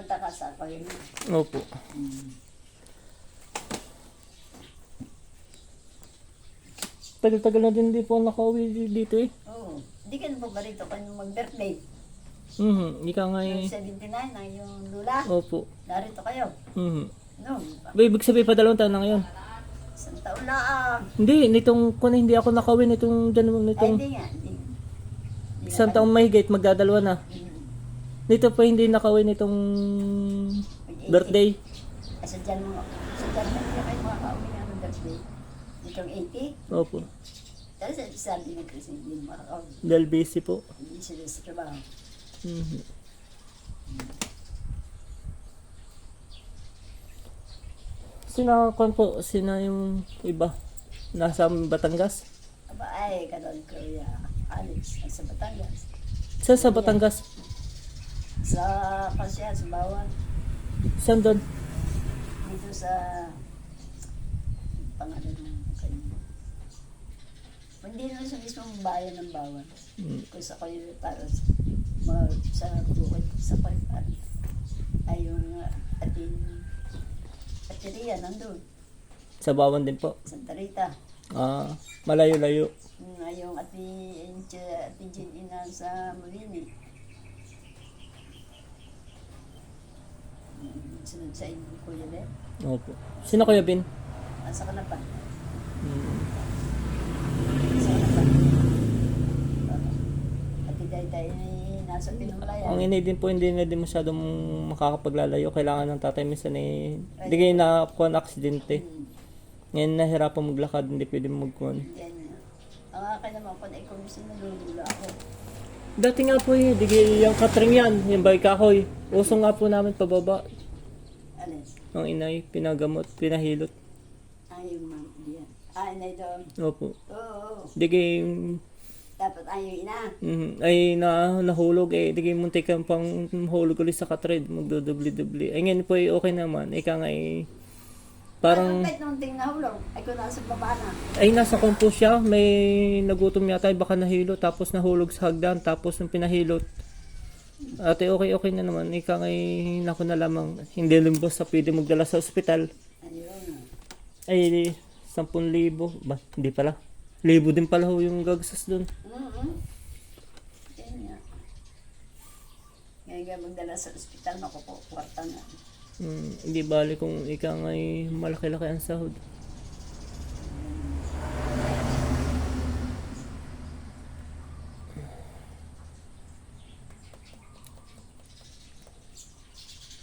pumunta ka sa ako yun. Opo. Tagal-tagal na din di po nakauwi dito eh. Oo. Hindi ka na po ba rito kung mag-birthday? Ika nga Yung eh. 79 na yung lula. Opo. Narito kayo. No. Ba, ibig sabihin pa 2 taon na ngayon. Isang taon na Hindi, nitong kung hindi ako nakauwi nitong Ay, nitong hindi nga. Hindi. isang taong mahigit magdadalawa na. Nito pa hindi nakauwi nitong birthday. Sa dyan mo. Sa dyan mo. Kaya kayo makakauwi nga ng birthday. Itong 80. Opo. Dahil sa sabi ng Chris, hindi mo makakauwi. Dahil busy po. Hindi sila sa trabaho. Sina po, sina yung iba? Nasa Batangas? Aba ay, kanon ko Alex, sa Batangas. Sa Batangas? Sa Pasya, sa Bawang. Saan doon? Dito sa pangalan ng kanya. Hindi naman sa mismong bayan ng Bawang. Kung sa kayo para sa bukod, sa kayo ay yung Ateria, nandun. Sa Bawan din po. Santa Rita. Malayo-layo. Yung Ate Jean Ina sa Molini. Sunod sa inyo, Kuya Ben. Opo. Sino Kuya Bin? Nasa Kanapan. Nasa Kanapan. Ate Dayday nasa Pinamalayan. Ang inay din po, hindi na din masyadong makakapaglalayo. Kailangan ng tatay minsan eh. Hindi kayo nakakuha ng aksidente. Ngayon nahirapan maglakad, hindi pwede magkuhan. Yan. Ang akin naman, kung ikaw nalulula ako. Dati nga po eh, yung katring yan, yung bike kahoy. Uso nga po namin pababa. Alis. Ang inay, pinagamot, pinahilot. Ayaw ma'am. Yan. Inay doon. Opo. Oo. Di kayo, Dapat ayaw ina. ay nahulog eh. Di kayo muntik kang pang hulog ulit sa katred, magdudubli-dubli. Ay ngayon po eh, okay naman. Ika nga eh, parang, Kahit nung ting nahulog, ay kung nasa baba na. ay nasa kompo siya, may nagutom yata, baka nahilo, tapos nahulog sa hagdan, tapos nung pinahilot. Ate, okay na naman. Ika nga eh, naku na lamang, hindi limbos sa pwede magdala sa ospital. Ayun. Ay, 10,000. Ba, hindi pala. 1,000 din pala ho yung gagastos dun. Yan nga. Ngayon nga magdala sa ospital, naku po, kwarta na. Hindi bali kung ika nga eh, malaki-laki ang sahod.